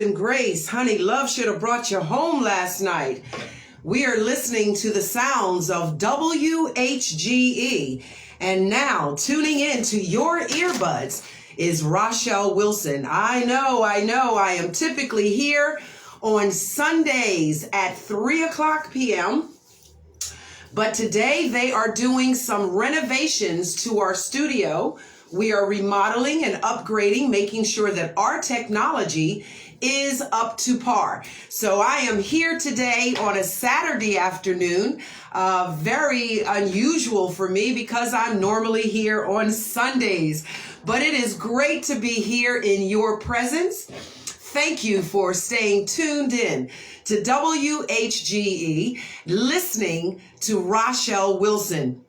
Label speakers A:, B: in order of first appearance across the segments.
A: And Grace, honey, love should have brought you home last night. We are listening to the sounds of WHGE. And now, tuning in to your earbuds is Rachelle Wilson. I know. I am typically here on Sundays at 3 o'clock p.m. But today they are doing some renovations to our studio. We are remodeling and upgrading, making sure that our technology is up to par. So I am here today on a Saturday afternoon, very unusual for me because I'm normally here on Sundays, but it is great to be here in your presence. Thank you for staying tuned in to WHGE, listening to Rachelle Wilson.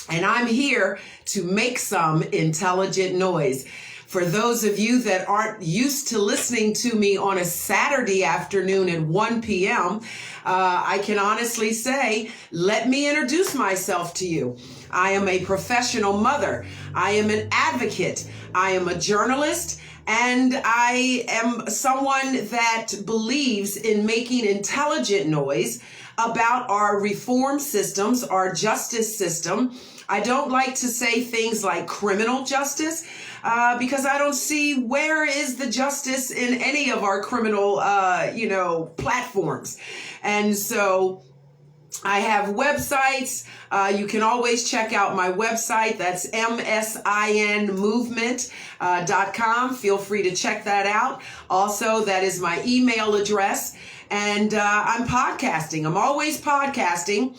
A: And I'm here to make some intelligent noise. For those of you that aren't used to listening to me on a Saturday afternoon at 1 p.m., I can honestly say, let me introduce myself to you. I am a professional mother. I am an advocate. I am a journalist. And I am someone that believes in making intelligent noise about our reform systems, our justice system. I don't like to say things like criminal justice because I don't see where is the justice in any of our criminal, platforms. And so I have websites. You can always check out my website. That's msinmovement.com. Feel free to check that out. Also, that is my email address. And I'm podcasting. I'm always podcasting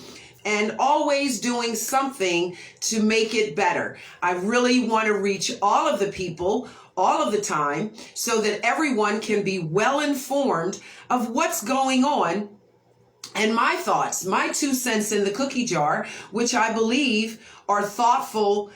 A: and always doing something to make it better. I really want to reach all of the people all of the time so that everyone can be well informed of what's going on. And my thoughts, my 2 cents in the cookie jar, which I believe are thoughtful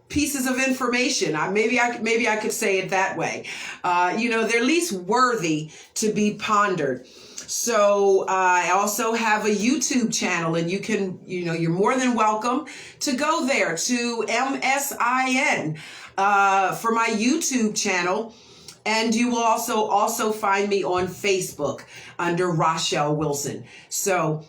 A: pieces of information. Maybe I could say it that way. They're at least worthy to be pondered. So I also have a YouTube channel, and you can, you're more than welcome to go there to MSIN for my YouTube channel. And you will also find me on Facebook under Rachelle Wilson. So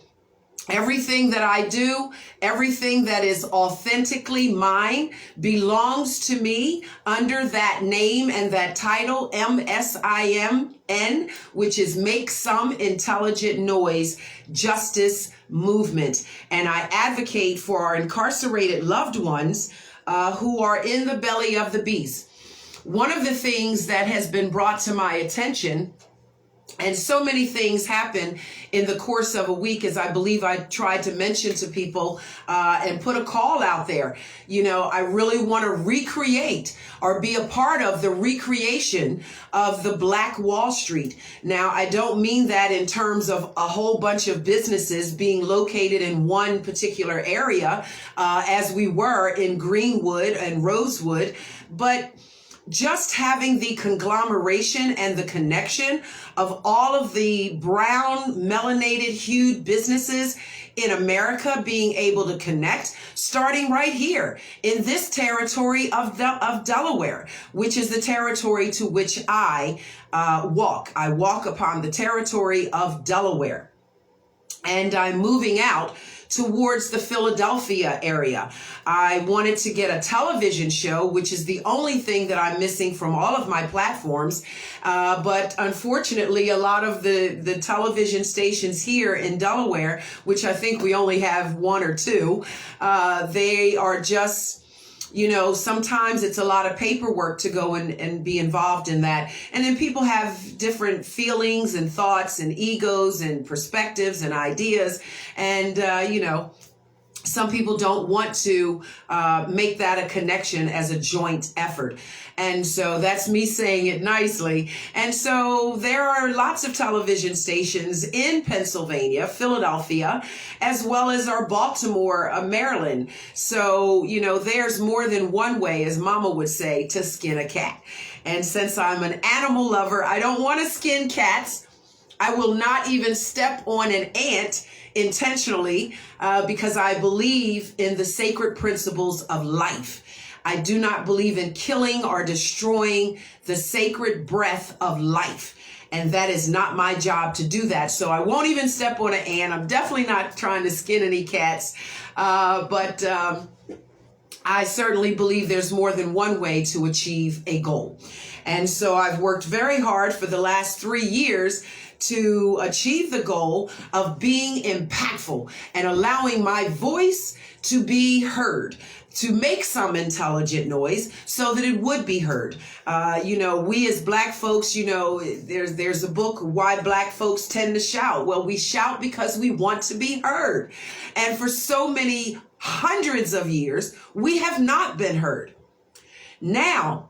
A: everything that I do, everything that is authentically mine belongs to me under that name and that title, MSIMN, which is Make Some Intelligent Noise Justice Movement. And I advocate for our incarcerated loved ones who are in the belly of the beast. One of the things that has been brought to my attention, and so many things happen in the course of a week, as I believe I tried to mention to people and put a call out there. I really want to recreate or be a part of the recreation of the Black Wall Street. Now, I don't mean that in terms of a whole bunch of businesses being located in one particular area, as we were in Greenwood and Rosewood, but just having the conglomeration and the connection of all of the brown, melanated hued businesses in America being able to connect, starting right here in this territory of Delaware, which is the territory to which I walk. I walk upon the territory of Delaware, and I'm moving out towards the Philadelphia area. I wanted to get a television show, which is the only thing that I'm missing from all of my platforms. But unfortunately, a lot of the television stations here in Delaware, which I think we only have 1 or 2, they are just, sometimes it's a lot of paperwork to go and be involved in that. And then people have different feelings and thoughts and egos and perspectives and ideas. And, some people don't want to make that a connection as a joint effort. And so that's me saying it nicely. And so there are lots of television stations in Pennsylvania, Philadelphia, as well as our Baltimore, Maryland. So, there's more than one way, as Mama would say, to skin a cat. And since I'm an animal lover, I don't want to skin cats. I will not even step on an ant intentionally because I believe in the sacred principles of life. I do not believe in killing or destroying the sacred breath of life. And that is not my job to do that. So I won't even step on an ant. I'm definitely not trying to skin any cats. But I certainly believe there's more than one way to achieve a goal. And so I've worked very hard for the last 3 years to achieve the goal of being impactful and allowing my voice to be heard, to make some intelligent noise so that it would be heard. We as Black folks, there's a book, Why Black Folks Tend to Shout. Well, we shout because we want to be heard. And for so many hundreds of years, we have not been heard. Now,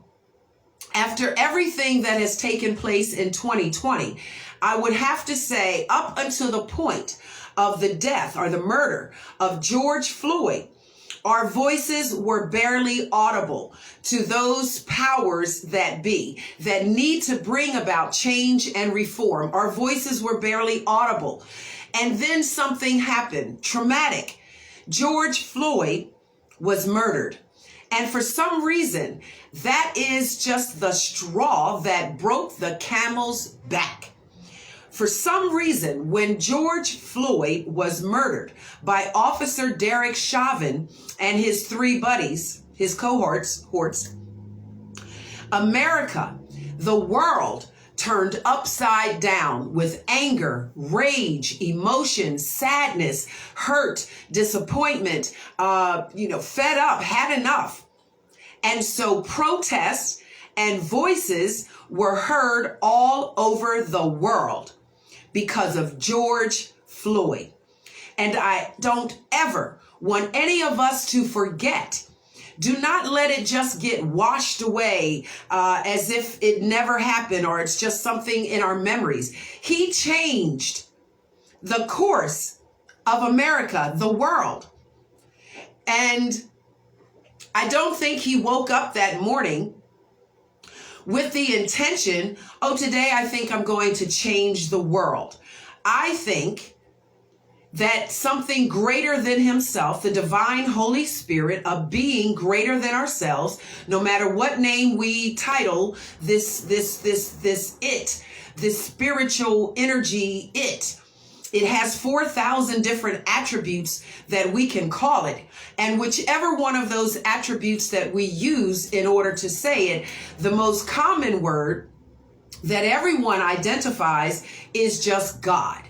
A: after everything that has taken place in 2020, I would have to say up until the point of the death or the murder of George Floyd, our voices were barely audible to those powers that be that need to bring about change and reform. Our voices were barely audible. And then something happened, traumatic. George Floyd was murdered. And for some reason, that is just the straw that broke the camel's back. For some reason, when George Floyd was murdered by Officer Derek Chauvin and his 3 buddies, his cohorts, America, the world, turned upside down with anger, rage, emotion, sadness, hurt, disappointment, fed up, had enough. And so protests and voices were heard all over the world because of George Floyd. And I don't ever want any of us to forget. Do not let it just get washed away as if it never happened or it's just something in our memories. He changed the course of America, the world. And I don't think he woke up that morning with the intention, today I think I'm going to change the world. I think that something greater than himself, the divine Holy Spirit, a being greater than ourselves, no matter what name we title this spiritual energy, it has 4,000 different attributes that we can call it. And whichever one of those attributes that we use in order to say it, the most common word that everyone identifies is just God.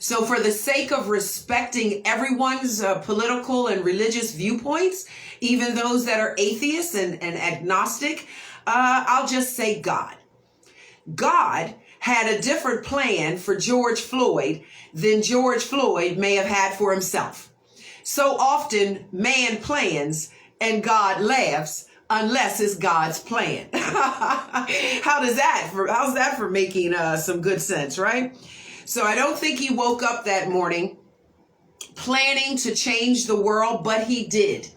A: So for the sake of respecting everyone's political and religious viewpoints, even those that are atheists and agnostic, I'll just say God. God had a different plan for George Floyd than George Floyd may have had for himself. So often man plans and God laughs unless it's God's plan. How's that for making some good sense, right? So I don't think he woke up that morning planning to change the world, but he did.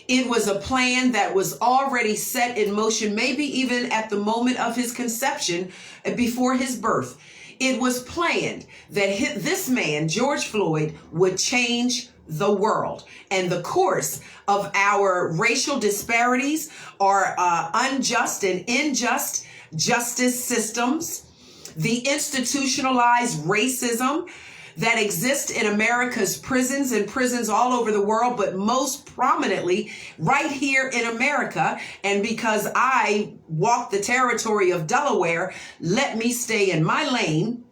A: It was a plan that was already set in motion, maybe even at the moment of his conception, before his birth. It was planned that this man, George Floyd, would change the world. And the course of our racial disparities, our unjust and unjust justice systems, the institutionalized racism that exists in America's prisons and prisons all over the world, but most prominently right here in America. And because I walk the territory of Delaware, let me stay in my lane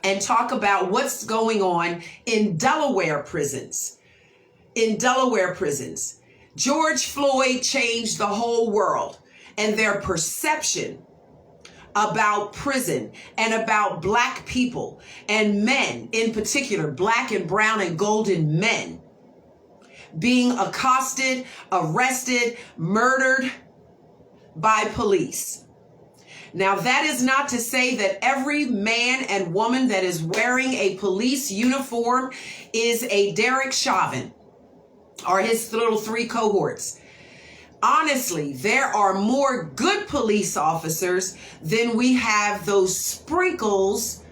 A: and talk about what's going on in Delaware prisons. In Delaware prisons, George Floyd changed the whole world and their perception about prison and about Black people and men, in particular, Black and brown and golden men, being accosted, arrested, murdered by police. Now, that is not to say that every man and woman that is wearing a police uniform is a Derek Chauvin or his little 3 cohorts. Honestly, there are more good police officers than we have those sprinkles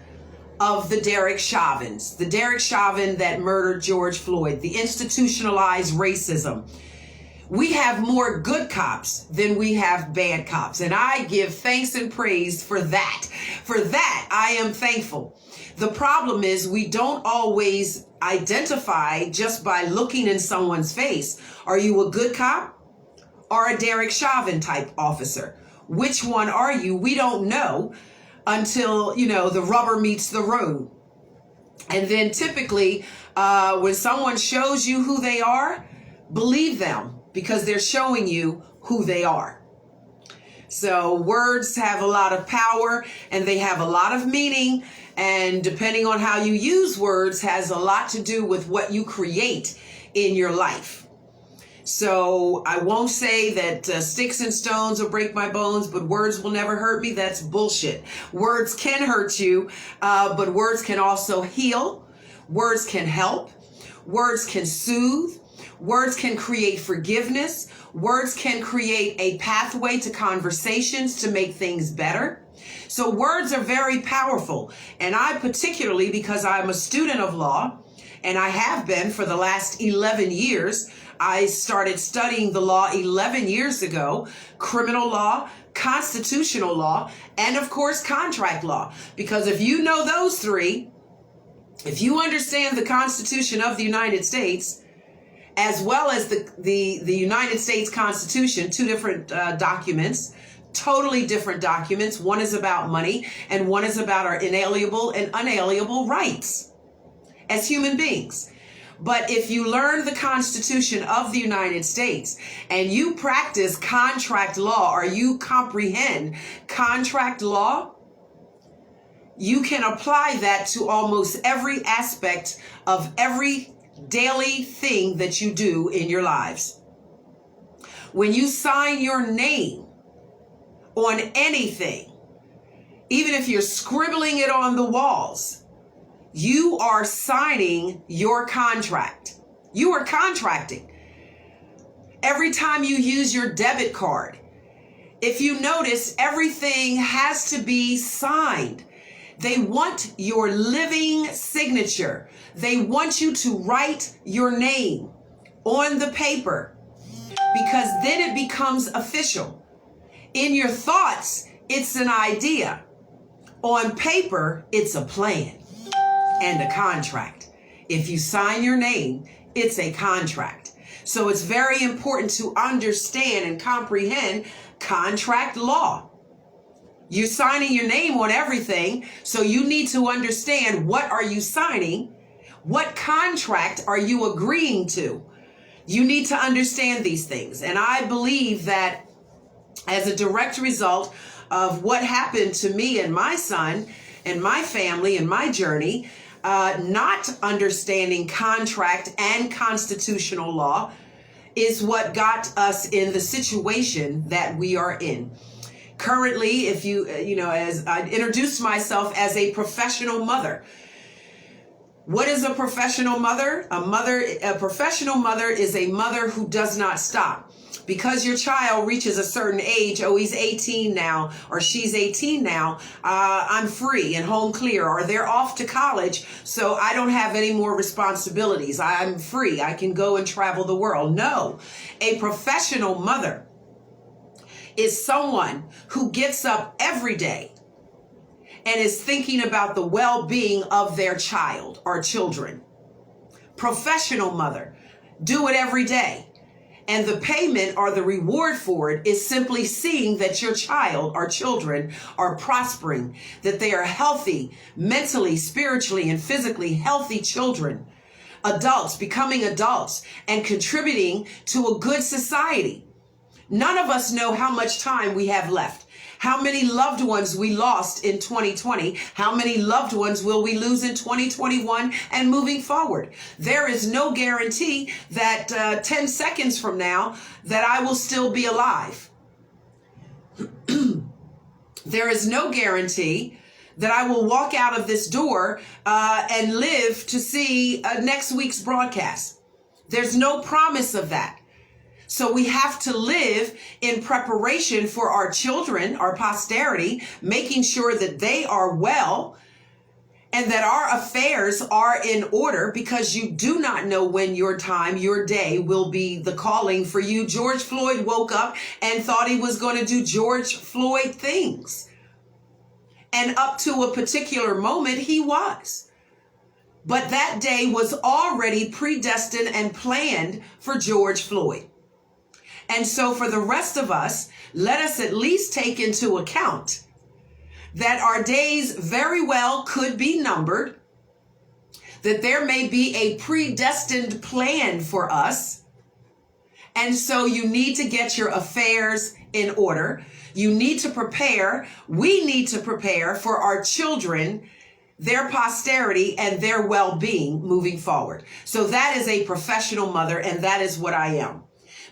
A: of the Derek Chauvins, the Derek Chauvin that murdered George Floyd, the institutionalized racism. We have more good cops than we have bad cops. And I give thanks and praise for that. For that, I am thankful. The problem is we don't always identify just by looking in someone's face. Are you a good cop or a Derek Chauvin type officer? Which one are you? We don't know until, the rubber meets the road. And then typically, when someone shows you who they are, believe them because they're showing you who they are. So words have a lot of power and they have a lot of meaning. And depending on how you use words has a lot to do with what you create in your life. So I won't say that sticks and stones will break my bones, but words will never hurt me. That's bullshit. Words can hurt you, but words can also heal. Words can help. Words can soothe. Words can create forgiveness. Words can create a pathway to conversations to make things better. So words are very powerful. And I particularly, because I'm a student of law, and I have been for the last 11 years, I started studying the law 11 years ago, criminal law, constitutional law, and of course, contract law. Because if you know those three, if you understand the Constitution of the United States, as well as the United States Constitution, two different documents, totally different documents. One is about money and one is about our inalienable and unalienable rights as human beings. But if you learn the Constitution of the United States and you practice contract law or you comprehend contract law, you can apply that to almost every aspect of every daily thing that you do in your lives. When you sign your name on anything, even if you're scribbling it on the walls, you are signing your contract. You are contracting. Every time you use your debit card, if you notice, everything has to be signed. They want your living signature. They want you to write your name on the paper because then it becomes official. In your thoughts, it's an idea. On paper, it's a plan and a contract. If you sign your name, it's a contract. So it's very important to understand and comprehend contract law. You're signing your name on everything, so you need to understand what are you signing, what contract are you agreeing to. You need to understand these things. And I believe that as a direct result of what happened to me and my son and my family and my journey, not understanding contract and constitutional law is what got us in the situation that we are in. Currently, if as I introduced myself as a professional mother. What is a professional mother? A professional mother is a mother who does not stop. Because your child reaches a certain age, he's 18 now, or she's 18 now, I'm free and home clear, or they're off to college, so I don't have any more responsibilities. I'm free. I can go and travel the world. No, a professional mother is someone who gets up every day and is thinking about the well-being of their child or children. Professional mother, do it every day. And the payment or the reward for it is simply seeing that your child or children are prospering, that they are healthy, mentally, spiritually, and physically healthy children, adults becoming adults and contributing to a good society. None of us know how much time we have left. How many loved ones we lost in 2020? How many loved ones will we lose in 2021 and moving forward? There is no guarantee that 10 seconds from now that I will still be alive. There is no guarantee that I will walk out of this door and live to see next week's broadcast. There's no promise of that. So we have to live in preparation for our children, our posterity, making sure that they are well and that our affairs are in order, because you do not know when your time, your day will be the calling for you. George Floyd woke up and thought he was going to do George Floyd things. And up to a particular moment, he was. But that day was already predestined and planned for George Floyd. And so for the rest of us, let us at least take into account that our days very well could be numbered, that there may be a predestined plan for us. And so you need to get your affairs in order. You need to prepare. We need to prepare for our children, their posterity, and their well-being moving forward. So that is a professional mother, and that is what I am.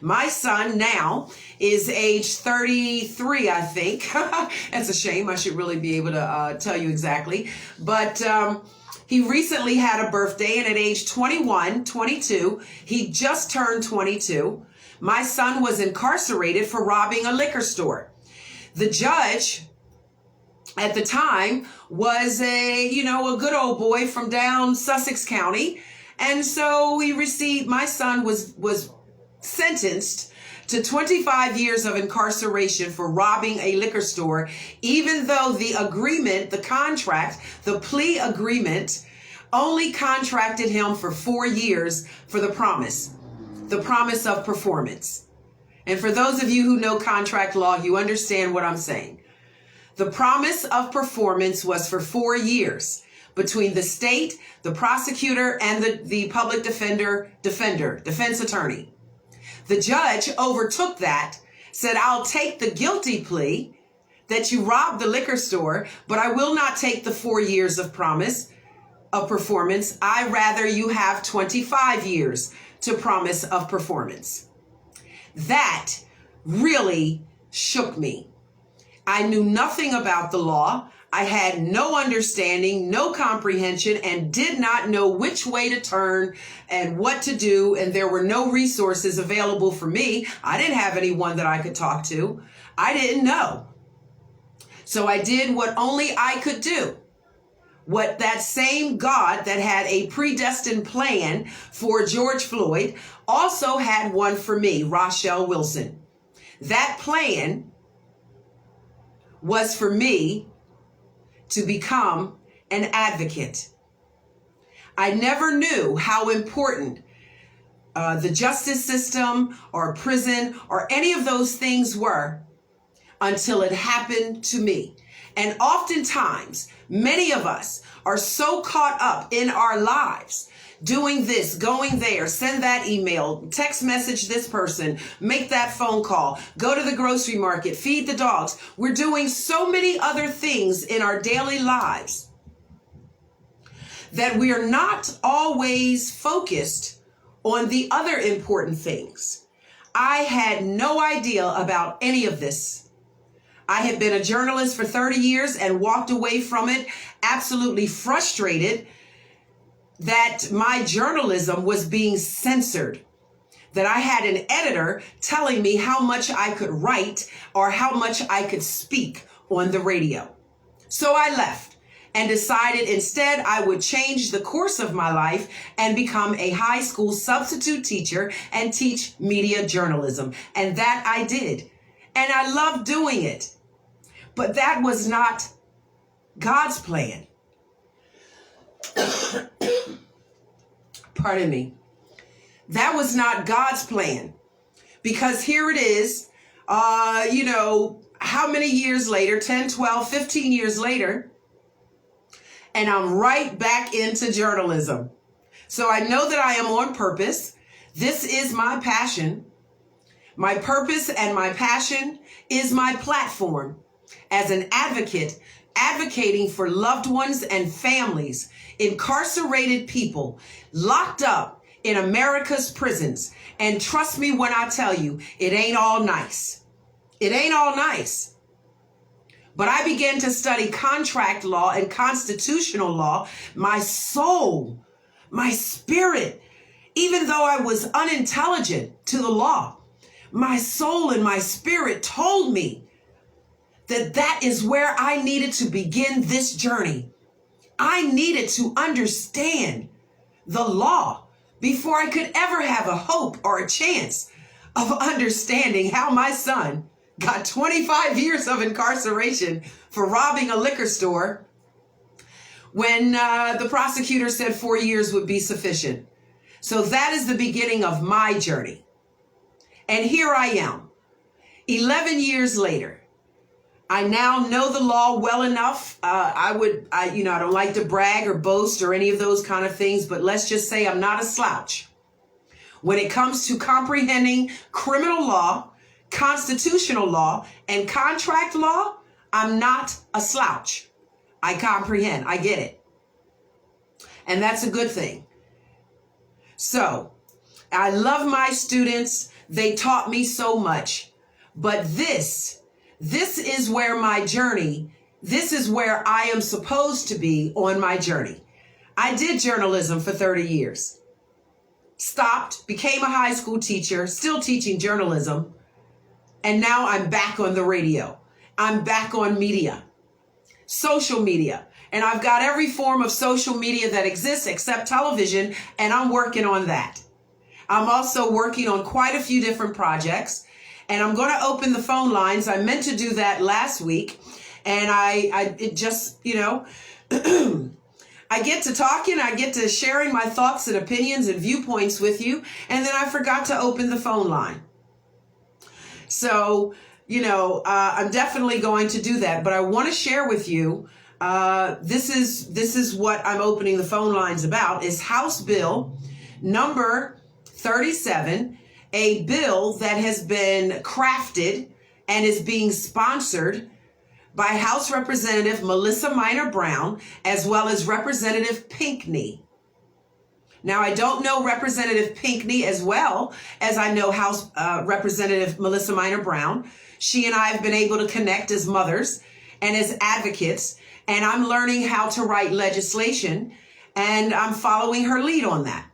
A: My son now is age 33, I think. That's a shame. I should really be able to tell you exactly. But he recently had a birthday, and at age 21, 22, he just turned 22. My son was incarcerated for robbing a liquor store. The judge at the time was a good old boy from down Sussex County. And so my son was sentenced to 25 years of incarceration for robbing a liquor store, even though the agreement, the contract, the plea agreement only contracted him for 4 years for the promise of performance. And for those of you who know contract law, you understand what I'm saying. The promise of performance was for 4 years between the state, the prosecutor, and the public defense attorney. The judge overtook that, said, I'll take the guilty plea that you robbed the liquor store, but I will not take the 4 years of promise of performance. I rather you have 25 years to promise of performance. That really shook me. I knew nothing about the law. I had no understanding, no comprehension, and did not know which way to turn and what to do. And there were no resources available for me. I didn't have anyone that I could talk to. I didn't know. So I did what only I could do. What that same God that had a predestined plan for George Floyd also had one for me, Rachelle Wilson. That plan was for me to become an advocate. I never knew how important the justice system or prison or any of those things were until it happened to me. And oftentimes, many of us are so caught up in our lives, doing this, going there, send that email, text message this person, make that phone call, go to the grocery market, feed the dogs. We're doing so many other things in our daily lives that we are not always focused on the other important things. I had no idea about any of this. I had been a journalist for 30 years and walked away from it absolutely frustrated that my journalism was being censored, that I had an editor telling me how much I could write or how much I could speak on the radio. So I left and decided instead I would change the course of my life and become a high school substitute teacher and teach media journalism. And that I did. And I loved doing it. But that was not God's plan. Pardon me. That was not God's plan. Because here it is, how many years later, 10, 12, 15 years later, and I'm right back into journalism. So I know that I am on purpose. This is my passion. My purpose and my passion is my platform as an advocate, advocating for loved ones and families, incarcerated people, locked up in America's prisons. And trust me when I tell you, it ain't all nice. It ain't all nice. But I began to study contract law and constitutional law. My soul, my spirit, even though I was unintelligent to the law, my soul and my spirit told me that is where I needed to begin this journey. I needed to understand the law before I could ever have a hope or a chance of understanding how my son got 25 years of incarceration for robbing a liquor store when the prosecutor said 4 years would be sufficient. So that is the beginning of my journey. And here I am, 11 years later. I now know the law well enough. I don't like to brag or boast or any of those kind of things, but let's just say I'm not a slouch. When it comes to comprehending criminal law, constitutional law, and contract law, I'm not a slouch. I comprehend. I get it. And that's a good thing. So I love my students. They taught me so much. But this is where my journey, this is where I am supposed to be on my journey. I did journalism for 30 years. Stopped, became a high school teacher, still teaching journalism. And now I'm back on the radio. I'm back on media, social media. And I've got every form of social media that exists except television, and I'm working on that. I'm also working on quite a few different projects. And I'm going to open the phone lines. I meant to do that last week. And I get to talking. I get to sharing my thoughts and opinions and viewpoints with you. And then I forgot to open the phone line. So, I'm definitely going to do that. But I want to share with you, this is what I'm opening the phone lines about, is House Bill number 37. A bill that has been crafted and is being sponsored by House Representative Melissa Minor Brown, as well as Representative Pinckney. Now, I don't know Representative Pinckney as well as I know House Representative Melissa Minor Brown. She and I have been able to connect as mothers and as advocates, and I'm learning how to write legislation, and I'm following her lead on that.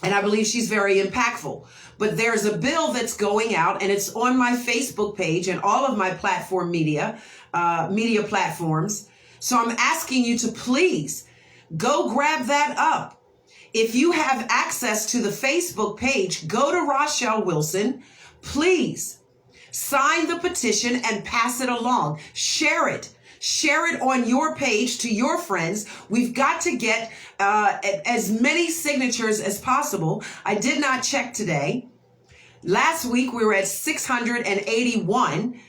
A: And I believe she's very impactful. But there's a bill that's going out, and it's on my Facebook page and all of my platform media platforms. So I'm asking you to please go grab that up. If you have access to the Facebook page, go to Rachelle Wilson. Please sign the petition and pass it along. Share it. Share it on your page to your friends. We've got to get as many signatures as possible. I did not check today. Last week we were at 681.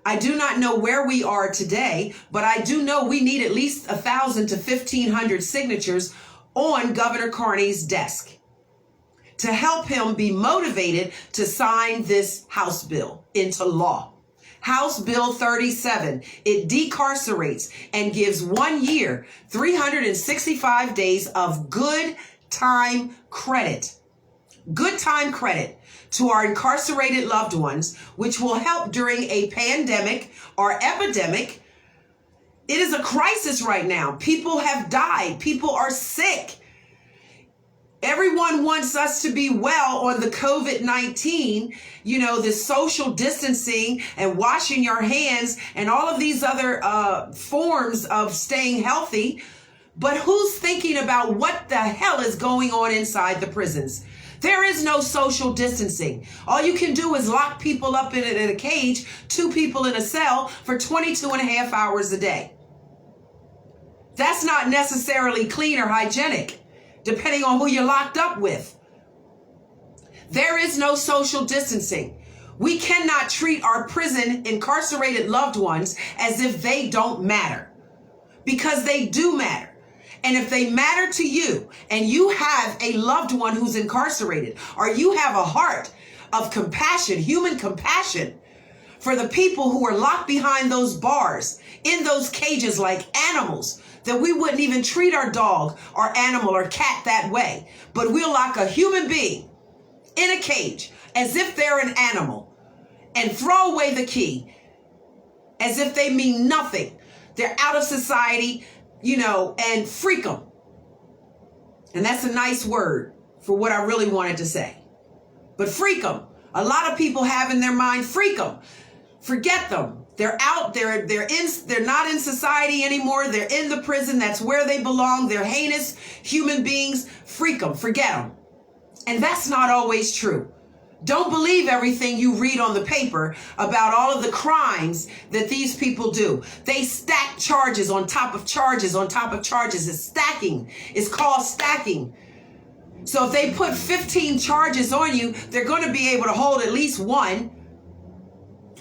A: I do not know where we are today, but I do know we need at least 1,000 to 1,500 signatures on Governor Carney's desk to help him be motivated to sign this House bill into law. House Bill 37, it decarcerates and gives 1 year, 365 days of good time credit. Good time credit to our incarcerated loved ones, which will help during a pandemic or epidemic. It is a crisis right now. People have died. People are sick. Everyone wants us to be well on the COVID-19, the social distancing and washing your hands and all of these other forms of staying healthy. But who's thinking about what the hell is going on inside the prisons? There is no social distancing. All you can do is lock people up in a cage, 2 people in a cell for 22 and a half hours a day. That's not necessarily clean or hygienic, depending on who you're locked up with. There is no social distancing. We cannot treat our prison incarcerated loved ones as if they don't matter, because they do matter. And if they matter to you and you have a loved one who's incarcerated, or you have a heart of compassion, human compassion for the people who are locked behind those bars, in those cages like animals, that we wouldn't even treat our dog or animal or cat that way, but we'll lock a human being in a cage as if they're an animal and throw away the key as if they mean nothing. They're out of society, and freak them. And that's a nice word for what I really wanted to say. But freak them. A lot of people have in their mind, freak them. Forget them. They're out, they're not in society anymore. They're in the prison. That's where they belong. They're heinous human beings. Freak them, forget them. And that's not always true. Don't believe everything you read on the paper about all of the crimes that these people do. They stack charges on top of charges on top of charges. It's stacking. It's called stacking. So if they put 15 charges on you, they're going to be able to hold at least one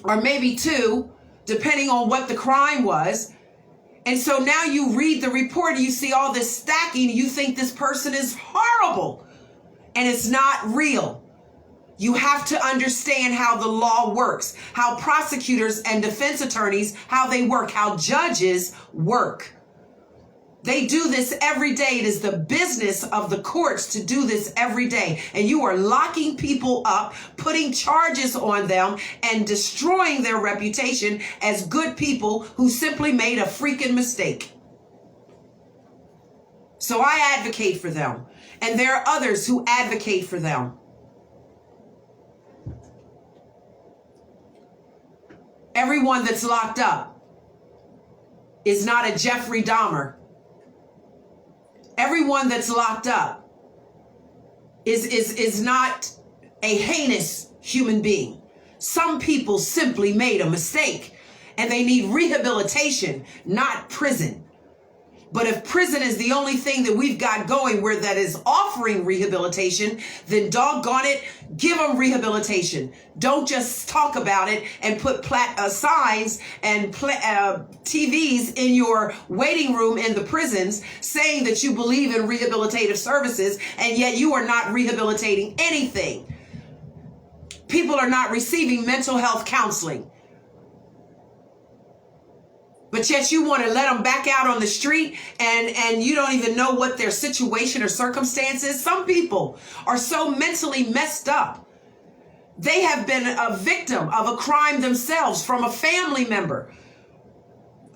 A: or maybe two, depending on what the crime was. And so now you read the report and you see all this stacking and you think this person is horrible. And it's not real. You have to understand how the law works, how prosecutors and defense attorneys, how they work, how judges work. They do this every day. It is the business of the courts to do this every day. And you are locking people up, putting charges on them, and destroying their reputation as good people who simply made a freaking mistake. So I advocate for them. And there are others who advocate for them. Everyone that's locked up is not a Jeffrey Dahmer. Everyone that's locked up is not a heinous human being. Some people simply made a mistake and they need rehabilitation, not prison. But if prison is the only thing that we've got going where that is offering rehabilitation, then doggone it, give them rehabilitation. Don't just talk about it and put signs and TVs in your waiting room in the prisons saying that you believe in rehabilitative services, and yet you are not rehabilitating anything. People are not receiving mental health counseling. But yet you want to let them back out on the street and you don't even know what their situation or circumstance is. Some people are so mentally messed up. They have been a victim of a crime themselves from a family member.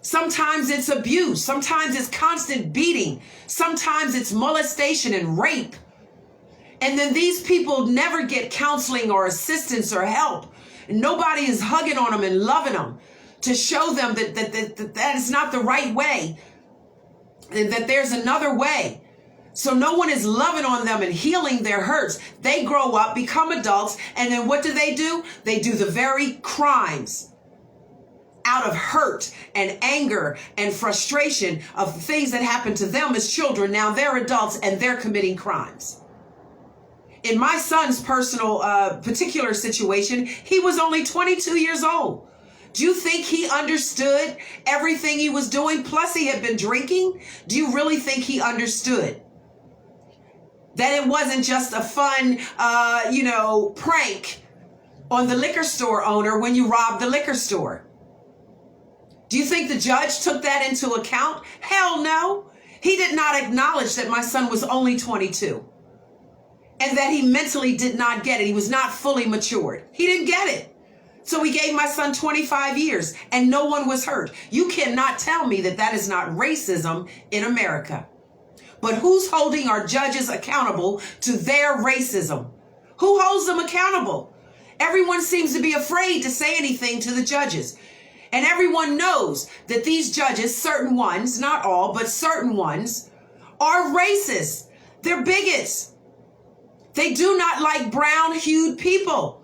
A: Sometimes it's abuse. Sometimes it's constant beating. Sometimes it's molestation and rape. And then these people never get counseling or assistance or help. Nobody is hugging on them and loving them to show them that is not the right way, and that there's another way. So no one is loving on them and healing their hurts. They grow up, become adults, and then what do? They do the very crimes out of hurt and anger and frustration of things that happened to them as children. Now they're adults and they're committing crimes. In my son's personal particular situation, he was only 22 years old. Do you think he understood everything he was doing? Plus he had been drinking. Do you really think he understood that it wasn't just a fun, prank on the liquor store owner when you robbed the liquor store? Do you think the judge took that into account? Hell no. He did not acknowledge that my son was only 22 and that he mentally did not get it. He was not fully matured. He didn't get it. So we gave my son 25 years and no one was hurt. You cannot tell me that that is not racism in America. But who's holding our judges accountable to their racism? Who holds them accountable? Everyone seems to be afraid to say anything to the judges. And everyone knows that these judges, certain ones, not all, but certain ones, are racist. They're bigots. They do not like brown-hued people.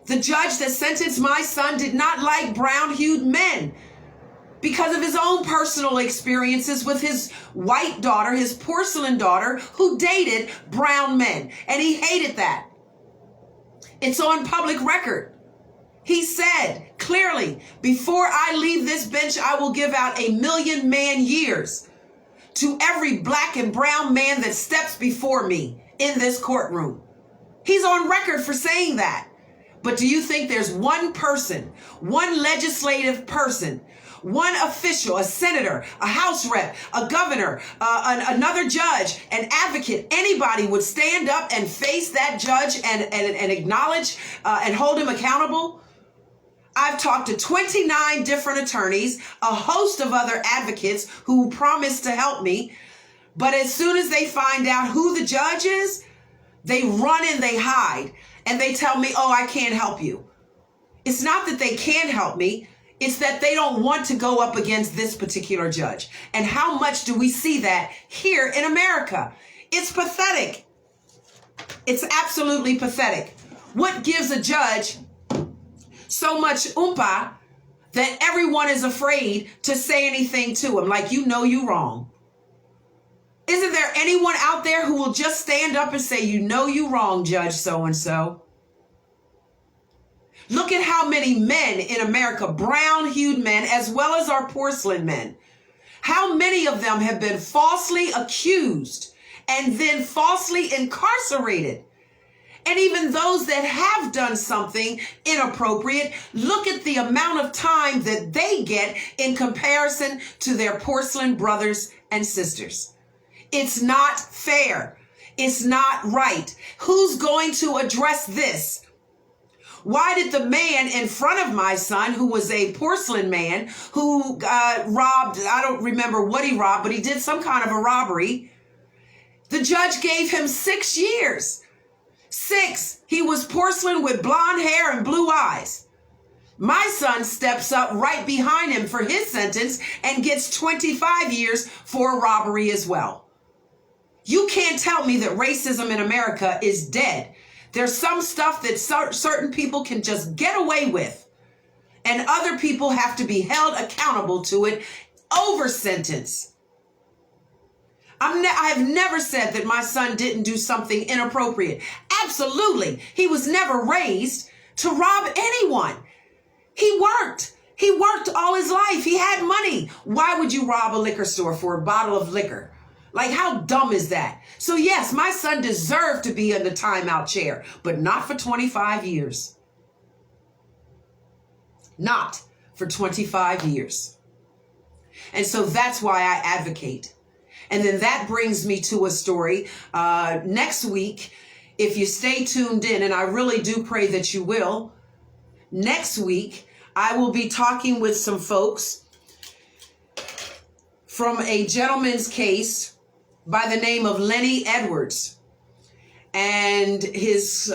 A: The judge that sentenced my son did not like brown-hued men because of his own personal experiences with his white daughter, his porcelain daughter, who dated brown men. And he hated that. It's on public record. He said clearly, before I leave this bench, I will give out 1,000,000 man years to every black and brown man that steps before me in this courtroom. He's on record for saying that. But do you think there's one person, one legislative person, one official, a senator, a house rep, a governor, another judge, an advocate, anybody would stand up and face that judge and acknowledge and hold him accountable? I've talked to 29 different attorneys, a host of other advocates who promised to help me. But as soon as they find out who the judge is, they run and they hide. And they tell me, oh, I can't help you. It's not that they can't help me. It's that they don't want to go up against this particular judge. And how much do we see that here in America? It's pathetic. It's absolutely pathetic. What gives a judge so much oompa that everyone is afraid to say anything to him? Like, you know you're wrong. Isn't there anyone out there who will just stand up and say, you know you're wrong, Judge so-and-so? Look at how many men in America, brown-hued men, as well as our porcelain men, how many of them have been falsely accused and then falsely incarcerated. And even those that have done something inappropriate, look at the amount of time that they get in comparison to their porcelain brothers and sisters. It's not fair. It's not right. Who's going to address this? Why did the man in front of my son, who was a porcelain man, who robbed, I don't remember what he robbed, but he did some kind of a robbery. The judge gave him 6 years. 6. He was porcelain with blonde hair and blue eyes. My son steps up right behind him for his sentence and gets 25 years for a robbery as well. You can't tell me that racism in America is dead. There's some stuff that certain people can just get away with, and other people have to be held accountable to it over sentence. I have never said that my son didn't do something inappropriate. Absolutely. He was never raised to rob anyone. He worked. He worked all his life. He had money. Why would you rob a liquor store for a bottle of liquor? Like, how dumb is that? So yes, my son deserved to be in the timeout chair, but not for 25 years. Not for 25 years. And so that's why I advocate. And then that brings me to a story. Next week, if you stay tuned in, and I really do pray that you will, next week, I will be talking with some folks from a gentleman's case by the name of Lenny Edwards and his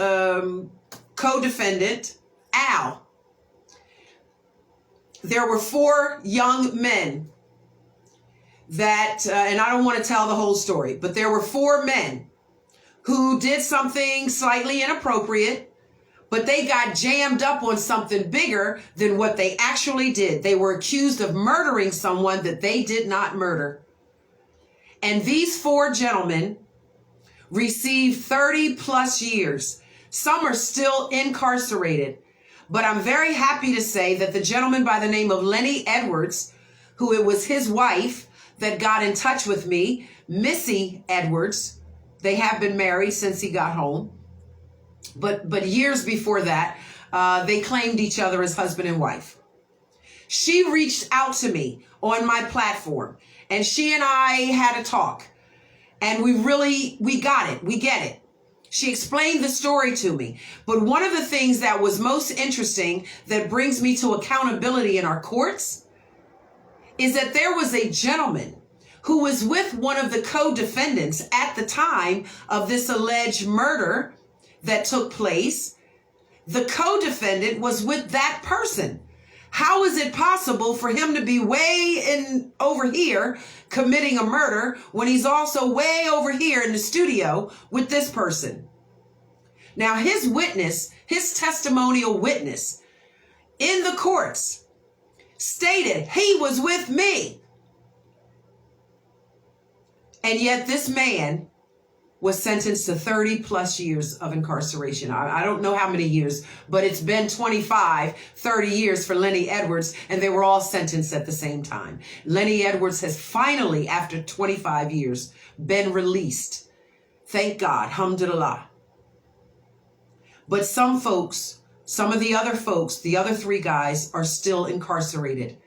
A: co-defendant, Al. There were 4 young men that, and I don't want to tell the whole story, but there were 4 men who did something slightly inappropriate, but they got jammed up on something bigger than what they actually did. They were accused of murdering someone that they did not murder. And these 4 gentlemen received 30 plus years. Some are still incarcerated, but I'm very happy to say that the gentleman by the name of Lenny Edwards, who it was his wife that got in touch with me, Missy Edwards, they have been married since he got home. But years before that, they claimed each other as husband and wife. She reached out to me on my platform, and she and I had a talk, and we got it. We get it. She explained the story to me. But one of the things that was most interesting that brings me to accountability in our courts is that there was a gentleman who was with one of the co-defendants at the time of this alleged murder that took place. The co-defendant was with that person. How is it possible for him to be way over here committing a murder when he's also way over here in the studio with this person? Now, his witness, his testimonial witness in the courts stated he was with me. And yet this man was sentenced to 30 plus years of incarceration. I don't know how many years, but it's been 25, 30 years for Lenny Edwards, and they were all sentenced at the same time. Lenny Edwards has finally, after 25 years, been released. Thank God, alhamdulillah. But some folks, some of the other folks, the other 3 guys are still incarcerated.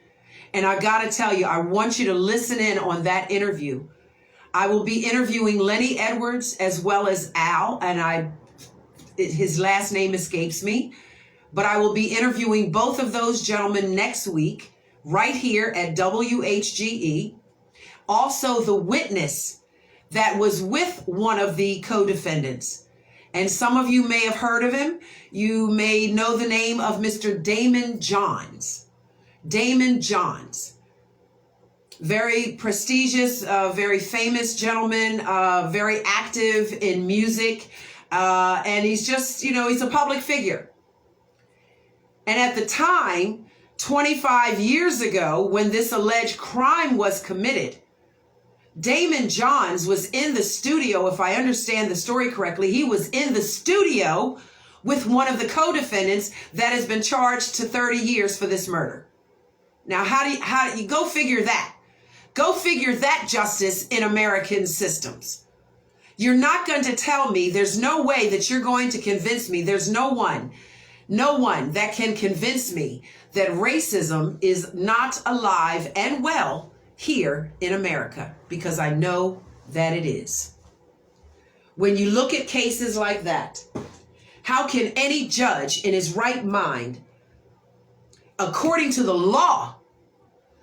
A: And I gotta tell you, I want you to listen in on that interview. I will be interviewing Lenny Edwards as well as Al, and his last name escapes me, but I will be interviewing both of those gentlemen next week, right here at WHGE. Also, the witness that was with one of the co-defendants. And some of you may have heard of him. You may know the name of Mr. Damon Johns. Damon Johns. Very prestigious, very famous gentleman, very active in music. And he's just, he's a public figure. And at the time, 25 years ago, when this alleged crime was committed, Damon Johns was in the studio, if I understand the story correctly, he was in the studio with one of the co-defendants that has been charged to 30 years for this murder. Now, how do you go figure that? Go figure that justice in American systems. You're not going to tell me, there's no way that you're going to convince me, there's no one that can convince me that racism is not alive and well here in America, because I know that it is. When you look at cases like that, how can any judge in his right mind, according to the law,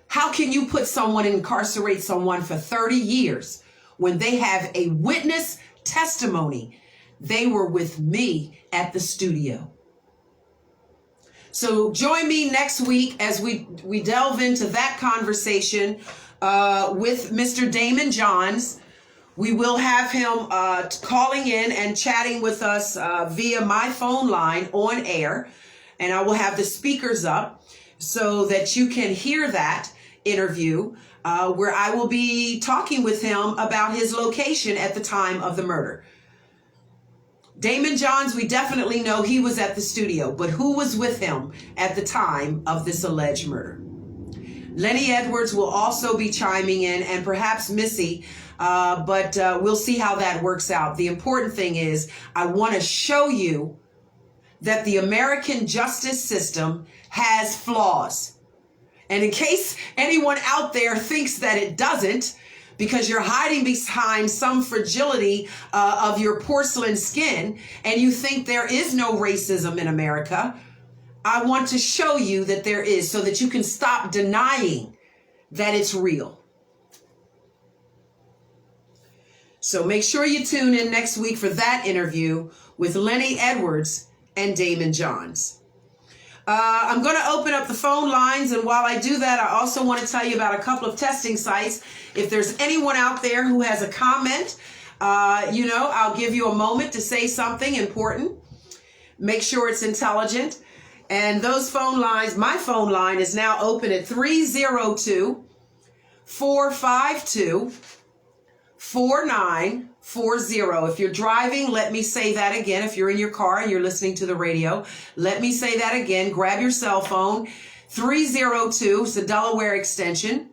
A: how can you put someone, incarcerate someone for 30 years when they have a witness testimony? They were with me at the studio. So join me next week as we delve into that conversation with Mr. Damon Johns. We will have him calling in and chatting with us via my phone line on air. And I will have the speakers up so that you can hear that interview where I will be talking with him about his location at the time of the murder. Damon Johns, we definitely know he was at the studio, but who was with him at the time of this alleged murder? Lenny Edwards will also be chiming in, and perhaps Missy, but we'll see how that works out. The important thing is I want to show you that the American justice system has flaws. And in case anyone out there thinks that it doesn't, because you're hiding behind some fragility of your porcelain skin, and you think there is no racism in America, I want to show you that there is, so that you can stop denying that it's real. So make sure you tune in next week for that interview with Lenny Edwards and Damon Johns. I'm going to open up the phone lines, and while I do that, I also want to tell you about a couple of testing sites. If there's anyone out there who has a comment, I'll give you a moment to say something important. Make sure it's intelligent. And those phone lines, my phone line is now open at 302-452-4940. If you're driving, let me say that again. If you're in your car and you're listening to the radio, let me say that again. Grab your cell phone. 302, it's a Delaware extension.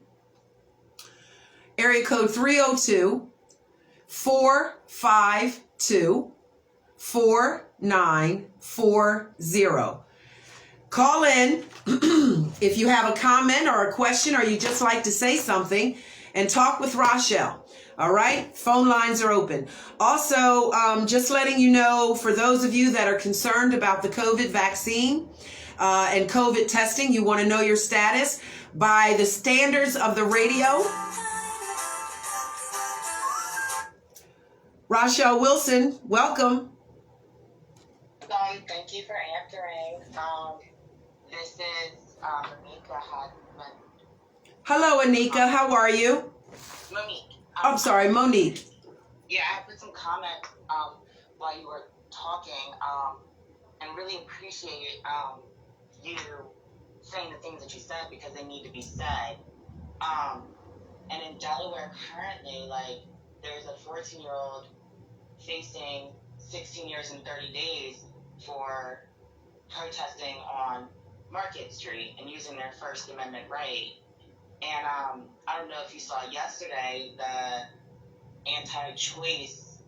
A: Area code 302-452-4940. Call in if you have a comment or a question, or you just like to say something, and talk with Rachelle. All right, phone lines are open. Also, just letting you know, for those of you that are concerned about the COVID vaccine and COVID testing, you want to know your status by the standards of the radio. Rachelle Wilson, welcome.
B: Thank you for answering. This is Anika Hodgman.
A: Hello, Anika. How are you?
B: Monique.
A: I'm sorry, Monique.
B: Yeah, I put some comments while you were talking, and really appreciate you saying the things that you said, because they need to be said. And in Delaware currently, there's a 14-year-old facing 16 years and 30 days for protesting on Market Street and using their First Amendment right. And I don't know if you saw yesterday the anti-choice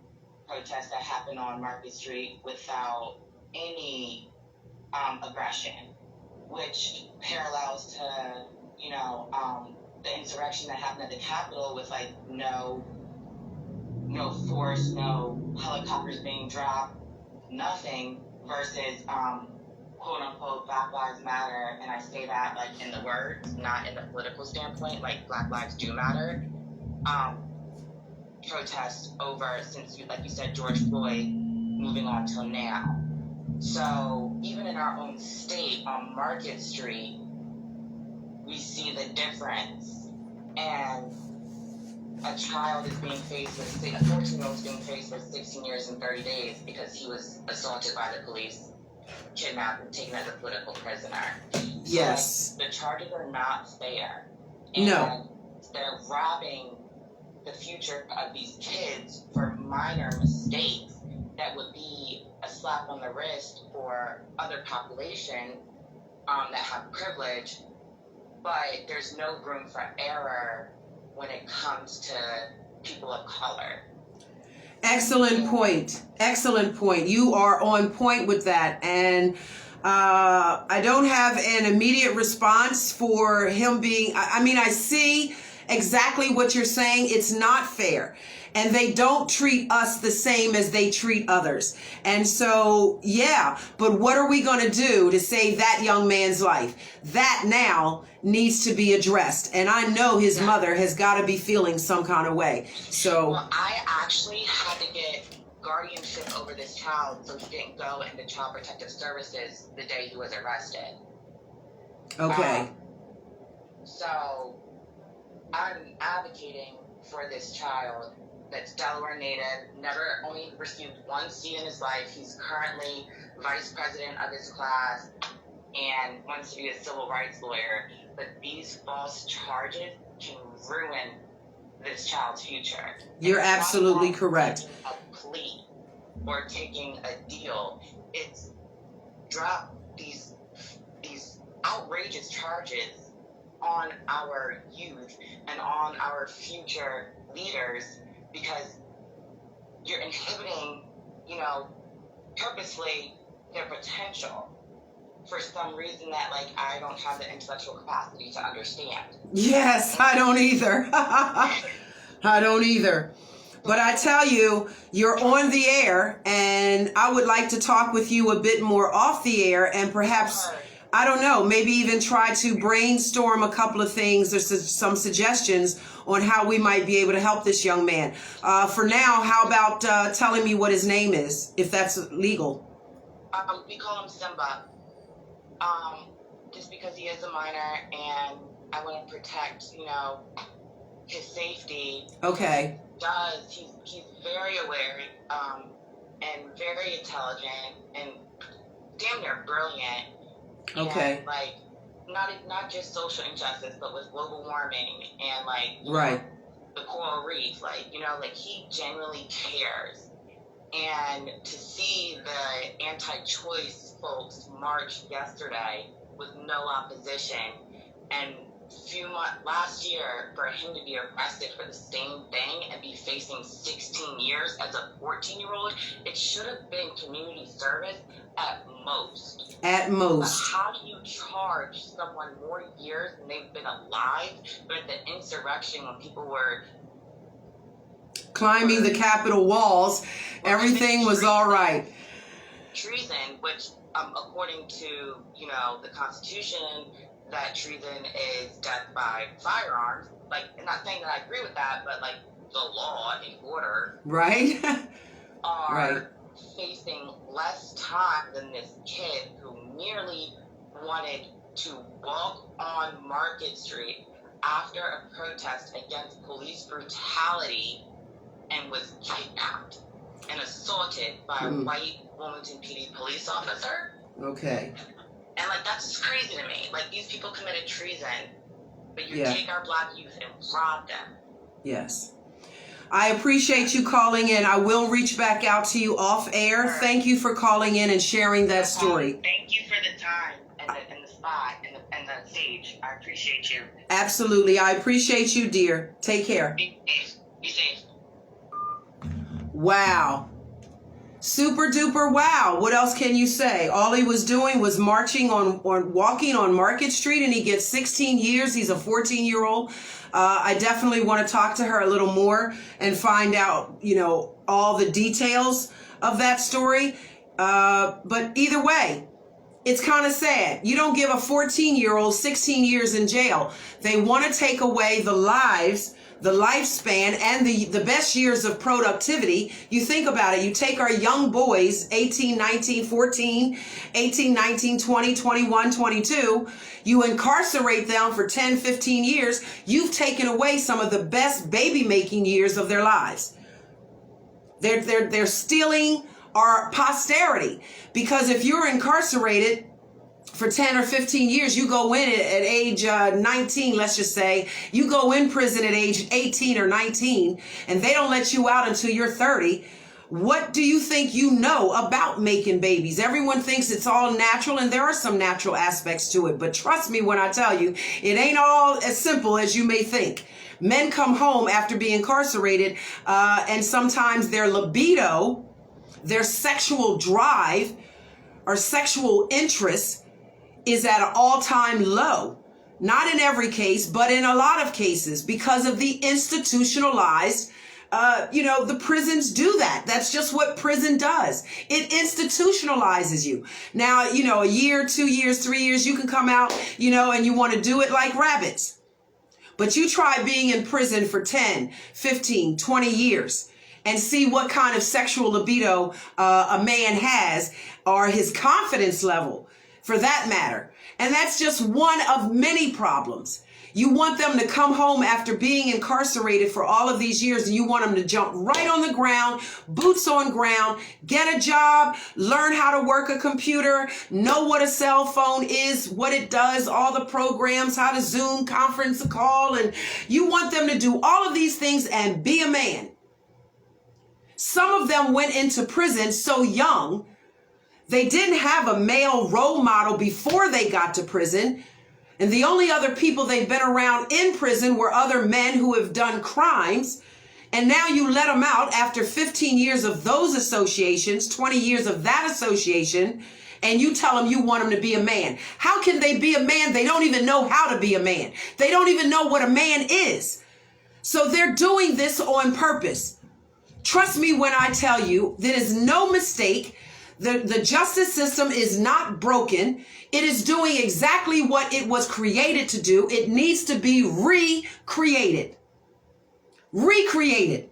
B: protest that happened on Market Street without any aggression, which parallels to, the insurrection that happened at the Capitol with no force, no helicopters being dropped, nothing, versus quote unquote Black Lives Matter, and I say that in the words, not in the political standpoint, Black Lives do matter. Protests over, since you said, George Floyd, moving on till now. So even in our own state on Market Street, we see the difference. And a child is being faced with, a 14-year-old is being faced with 16 years and 30 days because he was assaulted by the police, kidnapped, and taken as a political prisoner.
A: Yes.
B: So the charges are not fair.
A: No.
B: They're robbing the future of these kids for minor mistakes that would be a slap on the wrist for other population that have privilege, but there's no room for error when it comes to people of color.
A: Excellent point. Excellent point. You are on point with that. And I don't have an immediate response for him being, I mean, I see exactly what you're saying. It's not fair. And they don't treat us the same as they treat others. And so, yeah, but what are we going to do to save that young man's life? That now needs to be addressed. And I know his mother has got to be feeling some kind of way. So,
B: well, I actually had to get guardianship over this child so he didn't go into Child Protective Services the day he was arrested.
A: okay.
B: So I'm advocating for this child that's Delaware native, never only received one C in his life. He's currently vice president of his class and wants to be a civil rights lawyer. But these false charges can ruin this child's future.
A: You're absolutely correct.
B: A plea or taking a deal. It's drop these outrageous charges on our youth and on our future leaders, because you're inhibiting, purposely their potential for some reason that, I don't have the intellectual capacity to understand.
A: Yes, I don't either. I don't either. But I tell you, you're on the air, and I would like to talk with you a bit more off the air, and perhaps, I don't know, maybe even try to brainstorm a couple of things or some suggestions on how we might be able to help this young man. For now, how about telling me what his name is, if that's legal?
B: We call him Simba. Just because he is a minor, and I want to protect, his safety.
A: Okay.
B: He's very aware, and very intelligent, and damn near brilliant.
A: Okay.
B: And, not just social injustice, but with global warming and
A: right.
B: The coral reef, he genuinely cares. And to see the anti-choice folks march yesterday with no opposition, and last year for him to be arrested for the same thing and be facing 16 years as a 14-year-old, it should have been community service at most.
A: At most.
B: But how do you charge someone more years than they've been alive? But at the insurrection, when people were
A: climbing the Capitol walls, everything was all right.
B: Treason, which according to the Constitution, that treason is death by firearms. I'm not saying that I agree with that, but the law and order,
A: right,
B: are
A: right.
B: facing less time than this kid who merely wanted to walk on Market Street after a protest against police brutality and was kidnapped and assaulted by a white Wilmington PD police officer.
A: Okay.
B: And that's just crazy to me. These people committed treason, but you take our black youth and rob them. Yes.
A: I appreciate you calling in. I will reach back out to you off air.
B: Sure.
A: Thank you for calling in and sharing that story.
B: Thank you for the time and the spot and the stage. I appreciate you.
A: Absolutely. I appreciate you, dear. Take care.
B: Be safe. Be safe.
A: Wow. Super duper wow. What else can you say? All he was doing was walking on Market Street, and he gets 16 years. He's a 14-year-old. I definitely want to talk to her a little more and find out, all the details of that story. But either way, it's kind of sad. You don't give a 14-year-old 16 years in jail. They want to take away the lives the lifespan and the best years of productivity. You think about it. You take our young boys, 18, 19, 14, 18, 19, 20, 21, 22. You incarcerate them for 10, 15 years. You've taken away some of the best baby making years of their lives. They're stealing our posterity, because if you're incarcerated for 10 or 15 years, you go in at age 19, let's just say, you go in prison at age 18 or 19, and they don't let you out until you're 30. What do you think you know about making babies? Everyone thinks it's all natural, and there are some natural aspects to it. But trust me when I tell you, it ain't all as simple as you may think. Men come home after being incarcerated, and sometimes their libido, their sexual drive or sexual interest is at an all-time low. Not in every case, but in a lot of cases, because of the institutionalized, the prisons do that. That's just what prison does. It institutionalizes you. Now, a year, 2 years, 3 years, you can come out, and you want to do it like rabbits. But you try being in prison for 10, 15, 20 years and see what kind of sexual libido a man has, or his confidence level, for that matter. And that's just one of many problems. You want them to come home after being incarcerated for all of these years, and you want them to jump right on the ground, boots on ground, get a job, learn how to work a computer, know what a cell phone is, what it does, all the programs, how to Zoom conference a call, and you want them to do all of these things and be a man. Some of them went into prison so young, they didn't have a male role model before they got to prison. And the only other people they've been around in prison were other men who have done crimes. And now you let them out after 15 years of those associations, 20 years of that association, and you tell them you want them to be a man. How can they be a man? They don't even know how to be a man. They don't even know what a man is. So they're doing this on purpose. Trust me when I tell you, there is no mistake. The justice system is not broken. It is doing exactly what it was created to do. It needs to be recreated. Recreated.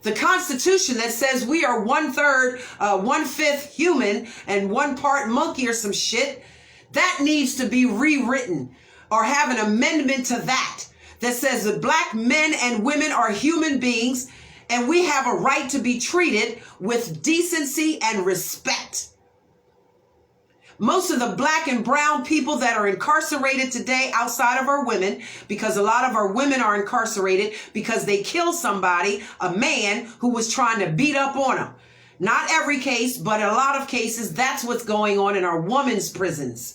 A: The Constitution that says we are 1/3, 1/5 human and 1 part monkey or some shit, that needs to be rewritten, or have an amendment to that says that black men and women are human beings, and we have a right to be treated with decency and respect. Most of the black and brown people that are incarcerated today, outside of our women, because a lot of our women are incarcerated because they killed somebody, a man who was trying to beat up on them. Not every case, but in a lot of cases, that's what's going on in our women's prisons.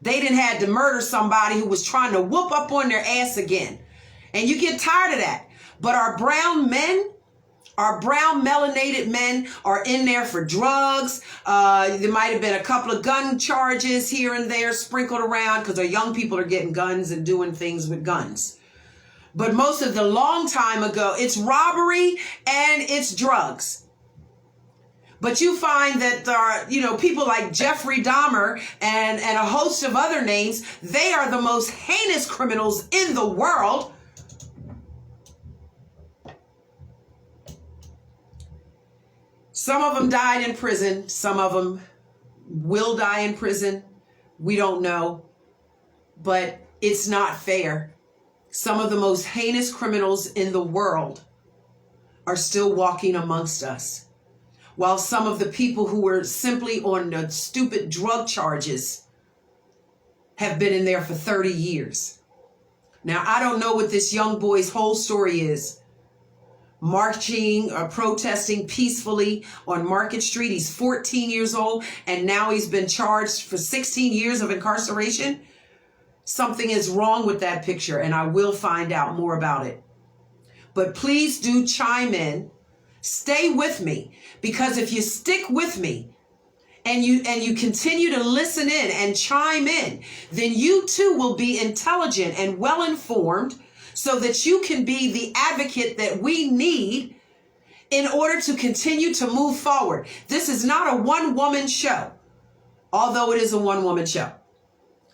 A: They didn't had to murder somebody who was trying to whoop up on their ass again. And you get tired of that. But our brown men, our brown melanated men are in there for drugs. There might have been a couple of gun charges here and there sprinkled around, because our young people are getting guns and doing things with guns. But most of the long time ago, it's robbery and it's drugs. But you find that there are, people like Jeffrey Dahmer and a host of other names, they are the most heinous criminals in the world. Some of them died in prison. Some of them will die in prison. We don't know. But it's not fair. Some of the most heinous criminals in the world are still walking amongst us, while some of the people who were simply on the stupid drug charges have been in there for 30 years. Now, I don't know what this young boy's whole story is. Marching or protesting peacefully on Market Street. He's 14 years old, and now he's been charged for 16 years of incarceration. Something is wrong with that picture, and I will find out more about it. But please do chime in. Stay with me, because if you stick with me and you continue to listen in and chime in, then you too will be intelligent and well informed, so that you can be the advocate that we need in order to continue to move forward. This is not a one-woman show, although it is a one-woman show.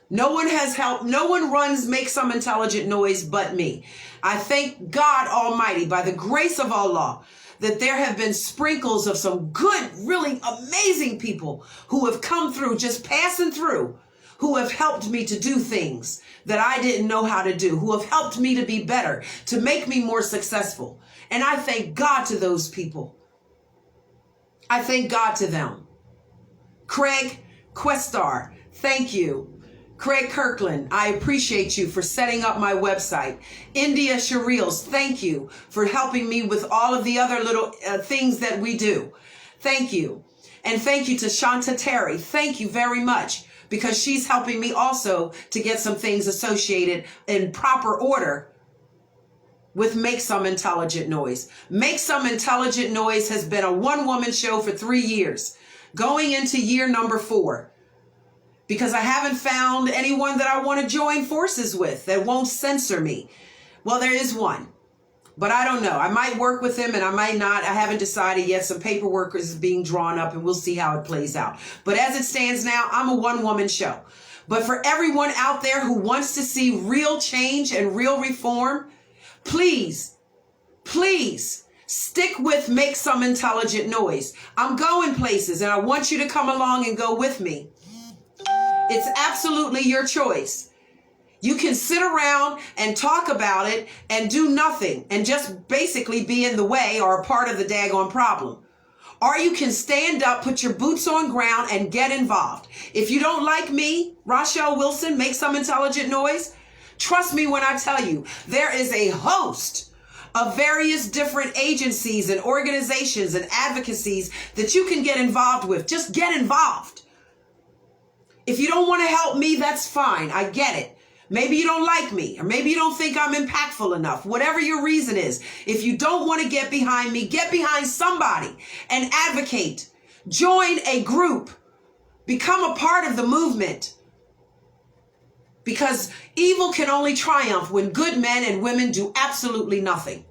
A: No one has helped. No one runs Make Some Intelligent Noise but me. I thank God Almighty, by the grace of Allah, that there have been sprinkles of some good, really amazing people who have come through, just passing through, who have helped me to do things that I didn't know how to do, who have helped me to be better, to make me more successful. And I thank God to those people. I thank God to them. Craig Questar, thank you. Craig Kirkland, I appreciate you for setting up my website. India Shariels, thank you for helping me with all of the other little things that we do. Thank you. And thank you to Shanta Terry. Thank you very much, because she's helping me also to get some things associated in proper order with Make Some Intelligent Noise. Make Some Intelligent Noise has been a one-woman show for 3 years, going into year number 4. Because I haven't found anyone that I want to join forces with that won't censor me. Well, there is one, but I don't know. I might work with him and I might not. I haven't decided yet. Some paperwork is being drawn up and we'll see how it plays out. But as it stands now, I'm a one-woman show. But for everyone out there who wants to see real change and real reform, please, please stick with Make Some Intelligent Noise. I'm going places and I want you to come along and go with me. It's absolutely your choice. You can sit around and talk about it and do nothing and just basically be in the way or a part of the daggone problem. Or you can stand up, put your boots on ground and get involved. If you don't like me, Rachelle Wilson, Make Some Intelligent Noise, trust me when I tell you, there is a host of various different agencies and organizations and advocacies that you can get involved with. Just get involved. If you don't want to help me, that's fine. I get it. Maybe you don't like me, or maybe you don't think I'm impactful enough. Whatever your reason is, if you don't want to get behind me, get behind somebody and advocate. Join a group. Become a part of the movement. Because evil can only triumph when good men and women do absolutely nothing.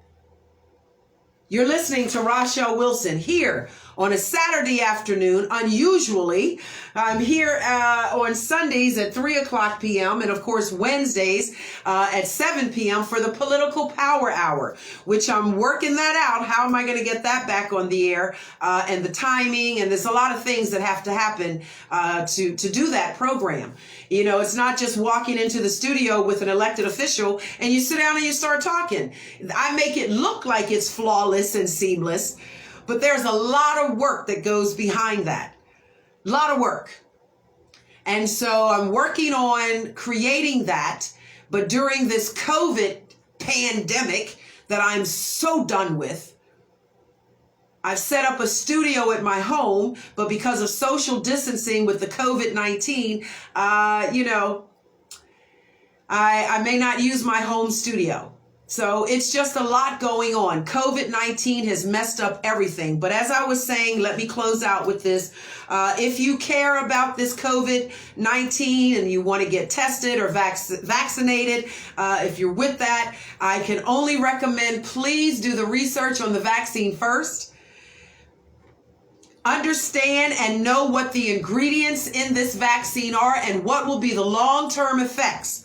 A: You're listening to Rachelle Wilson here on a Saturday afternoon. Unusually, I'm here on Sundays at 3 o'clock p.m. and of course Wednesdays at 7 p.m. for the Political Power Hour, which I'm working that out. How am I going to get that back on the air and the timing? And there's a lot of things that have to happen to do that program. You know, it's not just walking into the studio with an elected official and you sit down and you start talking. I make it look like it's flawless and seamless, but there's a lot of work that goes behind that. A lot of work. And so I'm working on creating that, but during this COVID pandemic that I'm so done with, I've set up a studio at my home, but because of social distancing with the COVID-19, I may not use my home studio. So it's just a lot going on. COVID-19 has messed up everything. But as I was saying, let me close out with this. If you care about this COVID-19 and you want to get tested or vaccinated, if you're with that, I can only recommend, please do the research on the vaccine first. Understand and know what the ingredients in this vaccine are and what will be the long-term effects.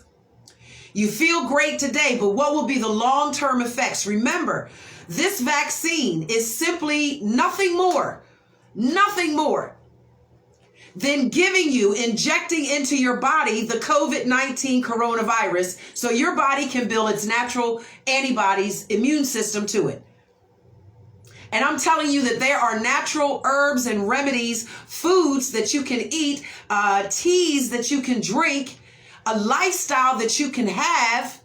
A: You feel great today, but what will be the long-term effects? Remember, this vaccine is simply nothing more than injecting into your body the COVID-19 coronavirus so your body can build its natural antibodies, immune system to it. And I'm telling you that there are natural herbs and remedies, foods that you can eat, teas that you can drink, a lifestyle that you can have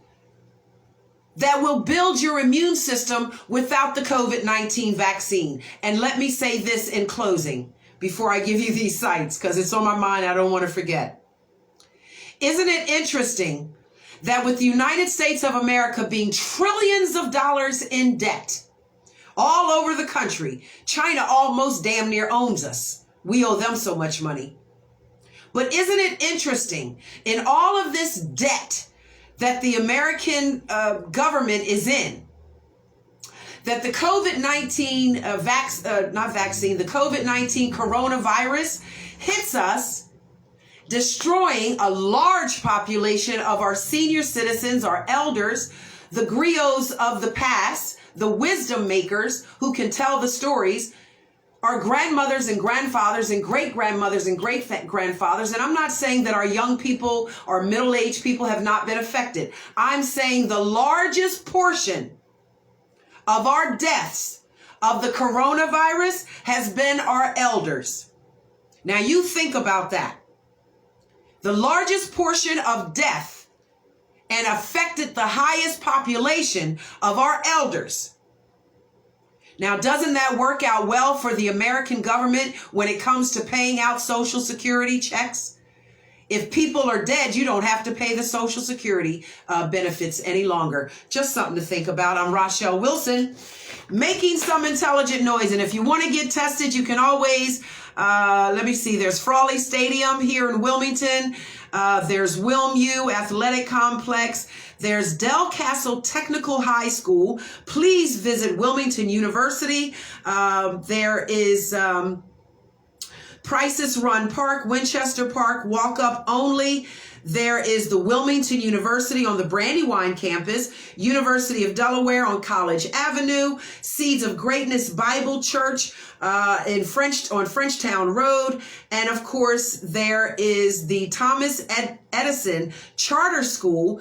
A: that will build your immune system without the COVID-19 vaccine. And let me say this in closing before I give you these sites, because it's on my mind. I don't want to forget. Isn't it interesting that with the United States of America being trillions of dollars in debt all over the country, China almost damn near owns us. We owe them so much money. But isn't it interesting, in all of this debt that the American government is in, that the COVID-19 the COVID-19 coronavirus hits us destroying a large population of our senior citizens, our elders, the griots of the past, the wisdom makers who can tell the stories, our grandmothers and grandfathers and great-grandmothers and great-grandfathers. And I'm not saying that our young people or middle-aged people have not been affected. I'm saying the largest portion of our deaths of the coronavirus has been our elders. Now you think about that. The largest portion of death and affected the highest population of our elders. Now, doesn't that work out well for the American government when it comes to paying out Social Security checks? If people are dead, you don't have to pay the Social Security benefits any longer. Just something to think about. I'm Rachelle Wilson, making some intelligent noise. And if you want to get tested, you can always, let me see, there's Frawley Stadium here in Wilmington. There's Wilmu Athletic Complex. There's Del Castle Technical High School. Please visit Wilmington University. There is Prices Run Park, Winchester Park, walk up only. There is the Wilmington University on the Brandywine campus, University of Delaware on College Avenue, Seeds of Greatness Bible Church on Frenchtown Road, and of course there is the Thomas Edison Charter School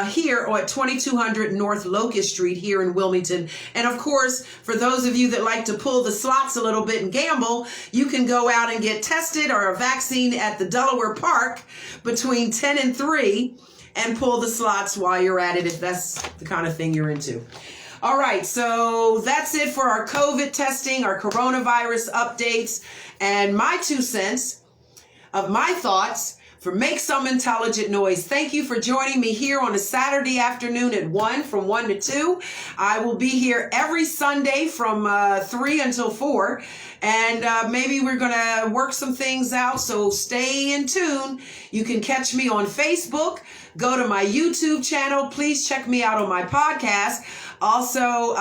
A: here at 2200 North Locust Street here in Wilmington. And of course, for those of you that like to pull the slots a little bit and gamble, you can go out and get tested or a vaccine at the Delaware Park between 10 and 3 and pull the slots while you're at it if that's the kind of thing you're into. All right, so that's it for our COVID testing, our coronavirus updates, and my 2 cents of my thoughts for Make Some Intelligent Noise. Thank you for joining me here on a Saturday afternoon at 1, from 1 to 2. I will be here every Sunday from 3 until 4. And maybe we're going to work some things out, so stay in tune. You can catch me on Facebook. Go to my YouTube channel. Please check me out on my podcast. Also,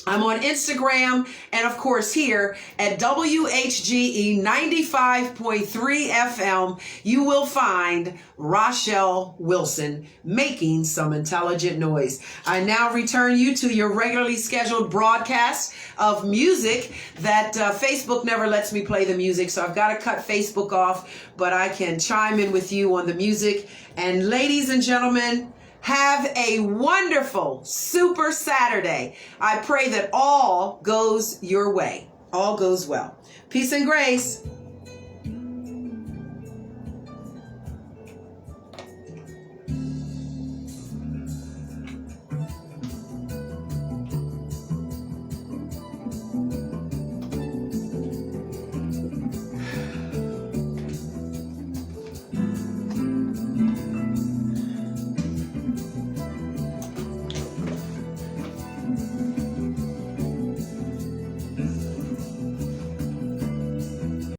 A: I'm on Instagram and, of course, here at WHGE 95.3 FM, you will find Rachelle Wilson, making some intelligent noise. I now return you to your regularly scheduled broadcast of music that Facebook never lets me play the music, so I've got to cut Facebook off, but I can chime in with you on the music. And ladies and gentlemen, have a wonderful Super Saturday. I pray that all goes your way. All goes well. Peace and grace.